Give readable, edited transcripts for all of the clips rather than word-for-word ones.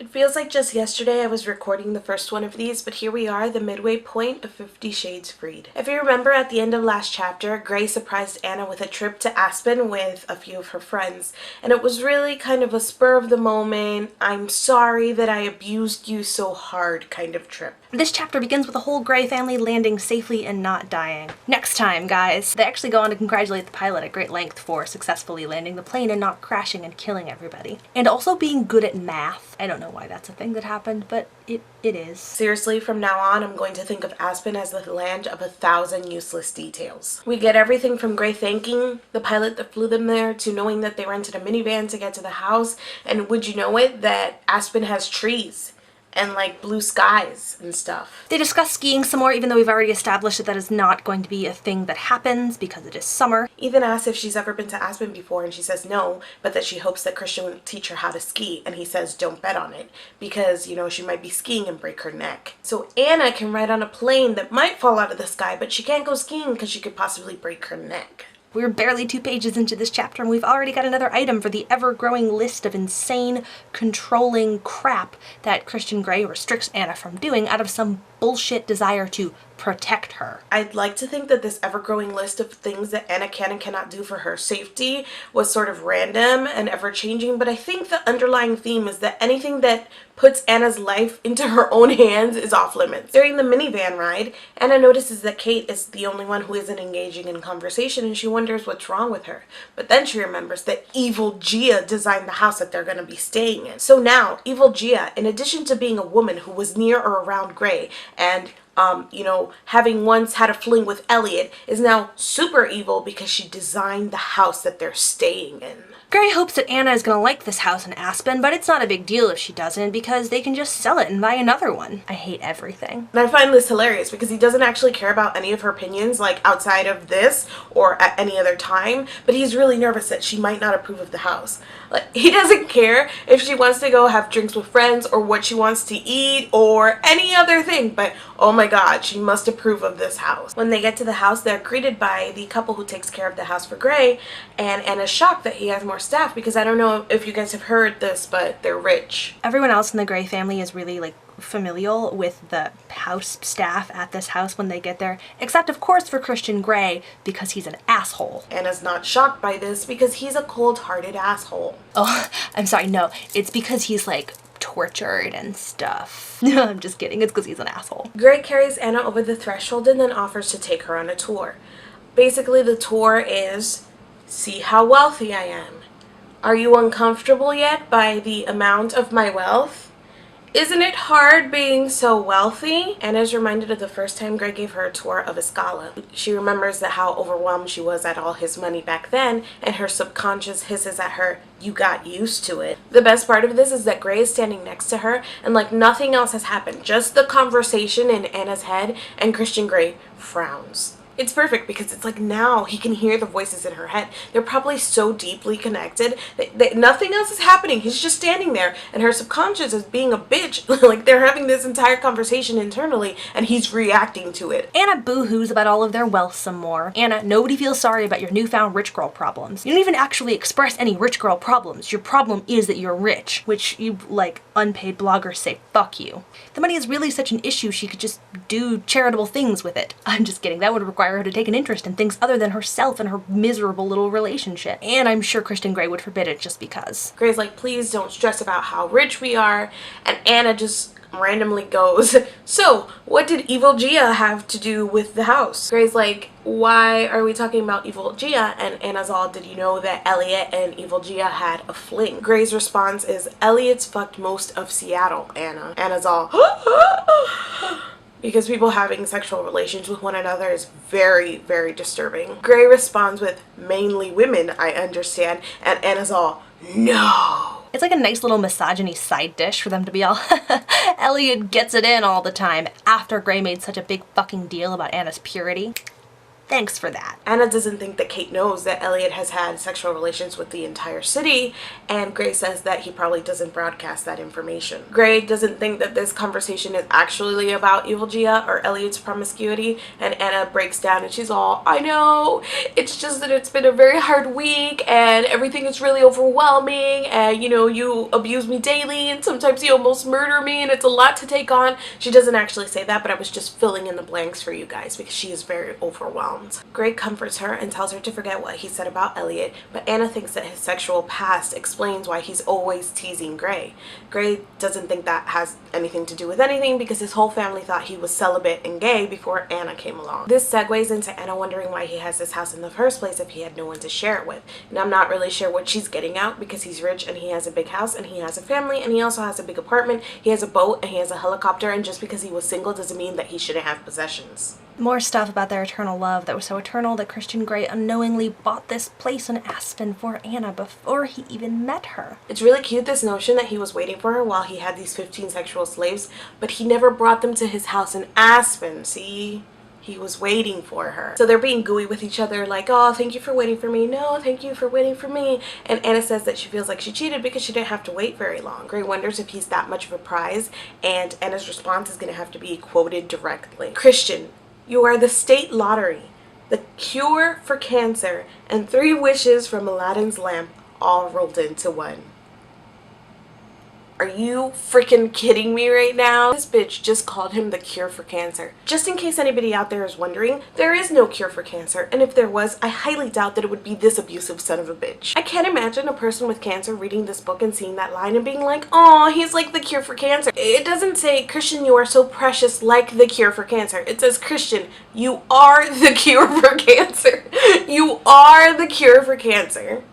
It feels like just yesterday I was recording the first one of these, but here we are, the midway point of 50 Shades Freed. If you remember, at the end of last chapter, Grey surprised Anna with a trip to Aspen with a few of her friends, and it was really kind of a spur of the moment, I'm sorry that I abused you so hard kind of trip. This chapter begins with the whole Grey family landing safely and not dying. Next time, guys. They actually go on to congratulate the pilot at great length for successfully landing the plane and not crashing and killing everybody. And also being good at math. I don't know why that's a thing that happened, but it is. Seriously, from now on, I'm going to think of Aspen as the land of 1,000 useless details. We get everything from Grey thanking the pilot that flew them there to knowing that they rented a minivan to get to the house, and would you know it, that Aspen has trees and like blue skies and stuff. They discuss skiing some more, even though we've already established that that is not going to be a thing that happens because it is summer. Ethan asks if she's ever been to Aspen before, and she says no, but that she hopes that Christian will teach her how to ski, and he says don't bet on it because, you know, she might be skiing and break her neck. So Anna can ride on a plane that might fall out of the sky, but she can't go skiing because she could possibly break her neck. We're barely 2 pages into this chapter and we've already got another item for the ever-growing list of insane, controlling crap that Christian Grey restricts Anna from doing out of some bullshit desire to protect her. I'd like to think that this ever-growing list of things that Anna can and cannot do for her safety was sort of random and ever-changing, but I think the underlying theme is that anything that puts Anna's life into her own hands is off limits. During the minivan ride, Anna notices that Kate is the only one who isn't engaging in conversation, and she wonders what's wrong with her. But then she remembers that Evil Gia designed the house that they're going to be staying in. So now, Evil Gia, in addition to being a woman who was near or around Grey and you know, having once had a fling with Elliot, is now super evil because she designed the house that they're staying in. Grey hopes that Anna is gonna like this house in Aspen, but it's not a big deal if she doesn't because they can just sell it and buy another one. I hate everything. And I find this hilarious because he doesn't actually care about any of her opinions, like outside of this or at any other time, but he's really nervous that she might not approve of the house. Like, he doesn't care if she wants to go have drinks with friends or what she wants to eat or any other thing, but oh my god, she must approve of this house. When they get to the house, they're greeted by the couple who takes care of the house for Grey, and Anna's shocked that he has more staff because I don't know if you guys have heard this, but they're rich. Everyone else in the Grey family is really like familial with the house staff at this house when they get there, except of course for Christian Grey because he's an asshole. Anna's not shocked by this because he's a cold-hearted asshole. Oh, I'm sorry, no, it's because he's like tortured and stuff. I'm just kidding, it's because he's an asshole. Grey carries Anna over the threshold and then offers to take her on a tour. Basically, the tour is, see how wealthy I am. Are you uncomfortable yet by the amount of my wealth? Isn't it hard being so wealthy? Anna is reminded of the first time Grey gave her a tour of Escala. She remembers that how overwhelmed she was at all his money back then, and her subconscious hisses at her, you got used to it. The best part of this is that Grey is standing next to her, and like nothing else has happened, just the conversation in Anna's head, and Christian Grey frowns. It's perfect because it's like now he can hear the voices in her head. They're probably so deeply connected that nothing else is happening. He's just standing there and her subconscious is being a bitch. Like they're having this entire conversation internally and he's reacting to it. Anna boo-hoos about all of their wealth some more. Anna, nobody feels sorry about your newfound rich girl problems. You don't even actually express any rich girl problems. Your problem is that you're rich, which you like unpaid bloggers say fuck you. If the money is really such an issue, she could just do charitable things with it. I'm just kidding. That would require her to take an interest in things other than herself and her miserable little relationship. And I'm sure Christian Grey would forbid it just because. Grey's like, please don't stress about how rich we are. And Anna just randomly goes, so what did Evil Gia have to do with the house? Grey's like, why are we talking about Evil Gia? And Anna's all, did you know that Elliot and Evil Gia had a fling? Grey's response is, Elliot's fucked most of Seattle, Anna. Anna's all, because people having sexual relations with one another is very, very disturbing. Grey responds with, mainly women, I understand, and Anna's all, no. It's like a nice little misogyny side dish for them to be all, Elliot gets it in all the time after Grey made such a big fucking deal about Anna's purity. Thanks for that. Anna doesn't think that Kate knows that Elliot has had sexual relations with the entire city, and Gray says that he probably doesn't broadcast that information. Gray doesn't think that this conversation is actually about Evil Gia or Elliot's promiscuity, and Anna breaks down and she's all, I know, it's just that it's been a very hard week and everything is really overwhelming, and you abuse me daily and sometimes you almost murder me and it's a lot to take on. She doesn't actually say that, but I was just filling in the blanks for you guys because she is very overwhelmed. Gray comforts her and tells her to forget what he said about Elliot, but Anna thinks that his sexual past explains why he's always teasing Gray. Gray doesn't think that has anything to do with anything because his whole family thought he was celibate and gay before Anna came along. This segues into Anna wondering why he has this house in the first place if he had no one to share it with. And I'm not really sure what she's getting at because he's rich and he has a big house and he has a family and he also has a big apartment, he has a boat and he has a helicopter, and just because he was single doesn't mean that he shouldn't have possessions. More stuff about their eternal love that was so eternal that Christian Grey unknowingly bought this place in Aspen for Anna before he even met her. It's really cute, this notion that he was waiting for her while he had these 15 sexual slaves, but he never brought them to his house in Aspen, see? He was waiting for her. So they're being gooey with each other like, oh, thank you for waiting for me. No, thank you for waiting for me. And Anna says that she feels like she cheated because she didn't have to wait very long. Gray wonders if he's that much of a prize, and Anna's response is going to have to be quoted directly. Christian, you are the state lottery, the cure for cancer, and 3 wishes from Aladdin's lamp all rolled into one. Are you freaking kidding me right now? This bitch just called him the cure for cancer. Just in case anybody out there is wondering, there is no cure for cancer, and if there was, I highly doubt that it would be this abusive son of a bitch. I can't imagine a person with cancer reading this book and seeing that line and being like, oh, he's like the cure for cancer. It doesn't say, Christian, you are so precious like the cure for cancer. It says, Christian, you are the cure for cancer. You are the cure for cancer.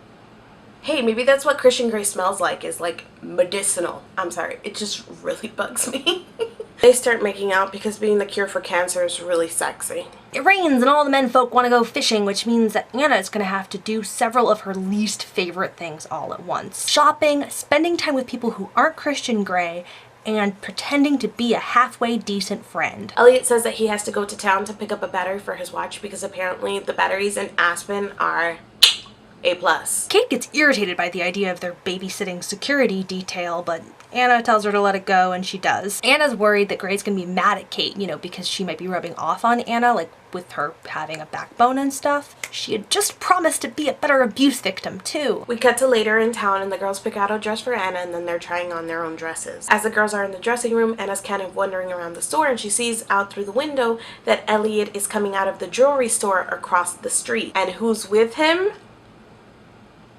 Hey, maybe that's what Christian Grey smells like, is like medicinal. I'm sorry, it just really bugs me. They start making out because being the cure for cancer is really sexy. It rains and all the men folk want to go fishing, which means that Anna is going to have to do several of her least favorite things all at once. Shopping, spending time with people who aren't Christian Grey, and pretending to be a halfway decent friend. Elliot says that he has to go to town to pick up a battery for his watch because apparently the batteries in Aspen are A+. Kate gets irritated by the idea of their babysitting security detail, but Anna tells her to let it go, and she does. Anna's worried that Gray's gonna be mad at Kate, because she might be rubbing off on Anna, like with her having a backbone and stuff. She had just promised to be a better abuse victim, too. We cut to later in town, and the girls pick out a dress for Anna, and then they're trying on their own dresses. As the girls are in the dressing room, Anna's kind of wandering around the store, and she sees out through the window that Elliot is coming out of the jewelry store across the street. And who's with him?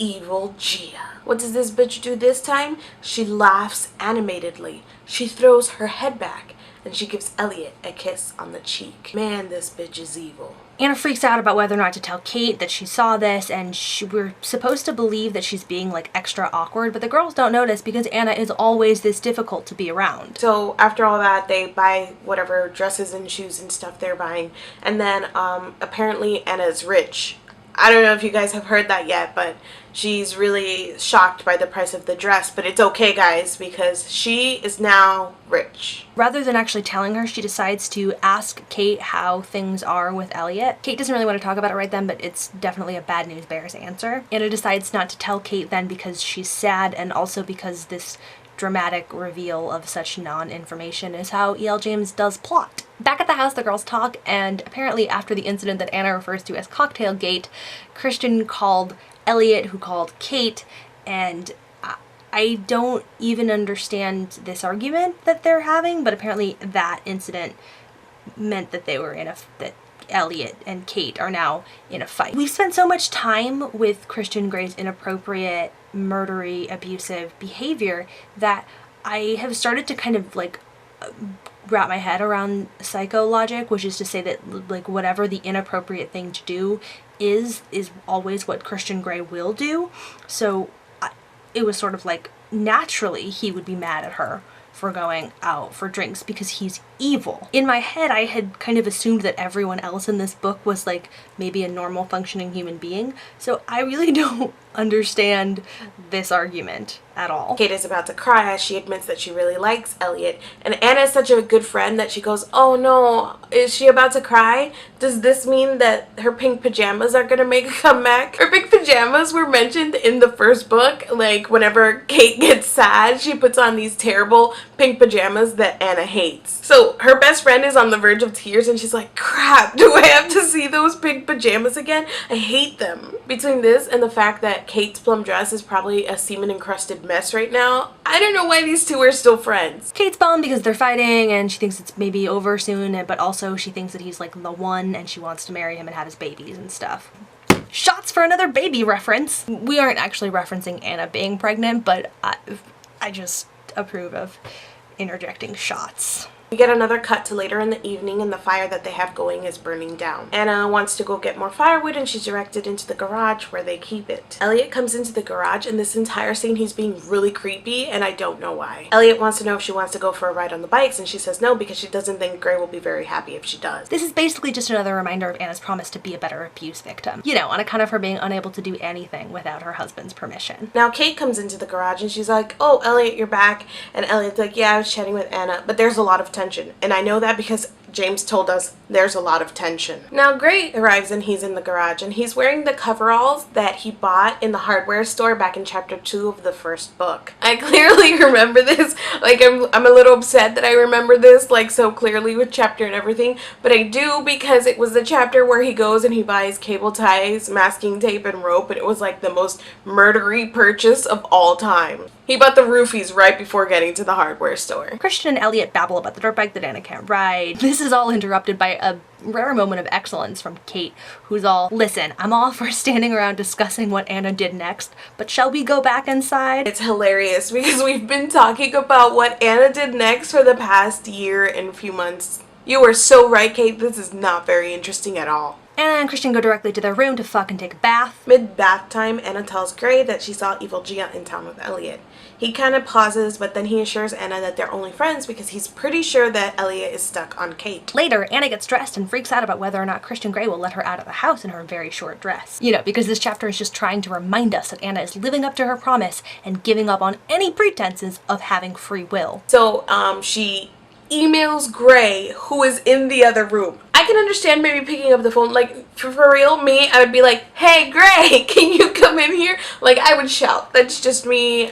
Evil Gia. What does this bitch do this time? She laughs animatedly. She throws her head back and she gives Elliot a kiss on the cheek. Man, this bitch is evil. Anna freaks out about whether or not to tell Kate that she saw this, and we're supposed to believe that she's being like extra awkward, but the girls don't notice because Anna is always this difficult to be around. So after all that, they buy whatever dresses and shoes and stuff they're buying, and then apparently Anna's rich. I don't know if you guys have heard that yet, but she's really shocked by the price of the dress, but it's okay, guys, because she is now rich. Rather than actually telling her, she decides to ask Kate how things are with Elliot. Kate doesn't really want to talk about it right then, but it's definitely a bad news bears answer. Anna decides not to tell Kate then because she's sad, and also because this dramatic reveal of such non-information is how E.L. James does plot. Back at the house, the girls talk, and apparently after the incident that Anna refers to as Cocktail Gate, Christian called Elliot, who called Kate, and I don't even understand this argument that they're having, but apparently that incident meant that they were that Elliot and Kate are now in a fight. We've spent so much time with Christian Grey's inappropriate, murdery, abusive behavior that I have started to kind of like wrap my head around psycho logic, which is to say that like whatever the inappropriate thing to do is always what Christian Grey will do. So it was sort of like naturally he would be mad at her for going out for drinks because he's evil. In my head, I had kind of assumed that everyone else in this book was like maybe a normal functioning human being, so I really don't understand this argument at all. Kate is about to cry as she admits that she really likes Elliot, and Anna is such a good friend that she goes, oh no, is she about to cry? Does this mean that her pink pajamas are gonna make a comeback? Her pink pajamas were mentioned in the first book. Like, whenever Kate gets sad, she puts on these terrible pink pajamas that Anna hates. So her best friend is on the verge of tears and she's like, crap, do I have to see those pink pajamas again? I hate them. Between this and the fact that Kate's plum dress is probably a semen encrusted mess right now, I don't know why these two are still friends. Kate's bummed because they're fighting and she thinks it's maybe over soon, but also she thinks that he's like the one and she wants to marry him and have his babies and stuff. Shots for another baby reference. We aren't actually referencing Anna being pregnant, but I just approve of interjecting shots. We get another cut to later in the evening and the fire that they have going is burning down. Anna wants to go get more firewood and she's directed into the garage where they keep it. Elliot comes into the garage and this entire scene he's being really creepy and I don't know why. Elliot wants to know if she wants to go for a ride on the bikes and she says no because she doesn't think Gray will be very happy if she does. This is basically just another reminder of Anna's promise to be a better abuse victim. You know, on account of her being unable to do anything without her husband's permission. Now Kate comes into the garage and she's like, oh Elliot, you're back. And Elliot's like, yeah, I was chatting with Anna, but there's a lot of tension. And I know that because James told us there's a lot of tension. Now Gray arrives and he's in the garage and he's wearing the coveralls that he bought in the hardware store back in chapter 2 of the first book. I clearly remember this. Like I'm a little upset that I remember this like so clearly with chapter and everything, but I do because it was the chapter where he goes and he buys cable ties, masking tape, and rope, and it was like the most murdery purchase of all time. He bought the roofies right before getting to the hardware store. Christian and Elliot babble about the dirt bike that Anna can't ride. This is all interrupted by a rare moment of excellence from Kate, who's all, listen, I'm all for standing around discussing what Anna did next, but shall we go back inside? It's hilarious because we've been talking about what Anna did next for the past year and few months. You are so right, Kate. This is not very interesting at all. Anna and Christian go directly to their room to fuck and take a bath. Mid-bath time, Anna tells Gray that she saw Evil Gia in town with Elliot. He kind of pauses, but then he assures Anna that they're only friends because he's pretty sure that Elliot is stuck on Kate. Later, Anna gets dressed and freaks out about whether or not Christian Grey will let her out of the house in her very short dress. You know, because this chapter is just trying to remind us that Anna is living up to her promise and giving up on any pretenses of having free will. So, she emails Gray, who is in the other room. I can understand maybe picking up the phone, like, for real, me, I would be like, hey, Gray, can you come in here? Like, I would shout. That's just me,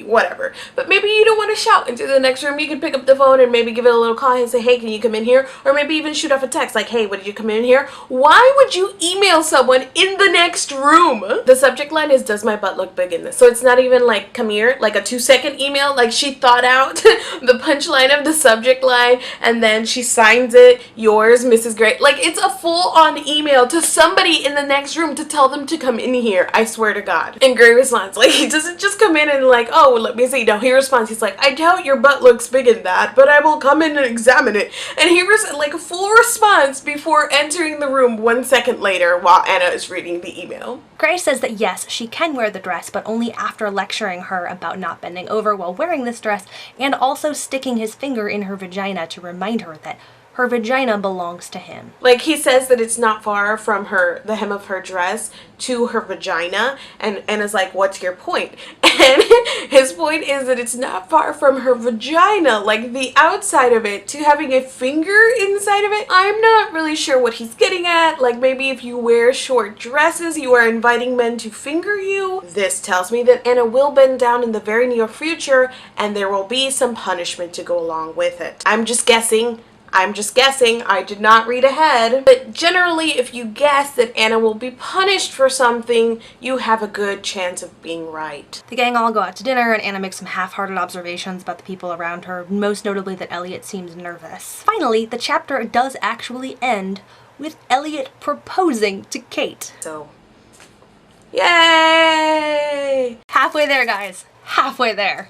whatever. But maybe you don't want to shout into the next room. You can pick up the phone and maybe give it a little call and say, hey, can you come in here? Or maybe even shoot off a text, like, hey, did you come in here? Why would you email someone in the next room? The subject line is, does my butt look big in this? So it's not even like, come here, like a 2-second email. Like, she thought out the punchline of the subject line and then she signs it, yours, Mrs. Gray. Like, it's a full-on email to somebody in the next room to tell them to come in here. I swear to God. And Gray responds, like, he doesn't just come in and like, oh, let me see. No, he responds, he's like, I doubt your butt looks big in that, but I will come in and examine it. And he like a full response before entering the room 1 second later while Anna is reading the email. Gray says that yes, she can wear the dress, but only after lecturing her about not bending over while wearing this dress, and also sticking his finger in her vagina to remind her that her vagina belongs to him. Like, he says that it's not far from the hem of her dress to her vagina, and Anna's like, what's your point? And his point is that it's not far from her vagina, like the outside of it, to having a finger inside of it. I'm not really sure what he's getting at. Like, maybe if you wear short dresses, you are inviting men to finger you. This tells me that Anna will bend down in the very near future, and there will be some punishment to go along with it. I'm just guessing. I did not read ahead. But generally, if you guess that Anna will be punished for something, you have a good chance of being right. The gang all go out to dinner, and Anna makes some half-hearted observations about the people around her, most notably that Elliot seems nervous. Finally, the chapter does actually end with Elliot proposing to Kate. So, yay! Halfway there, guys. Halfway there.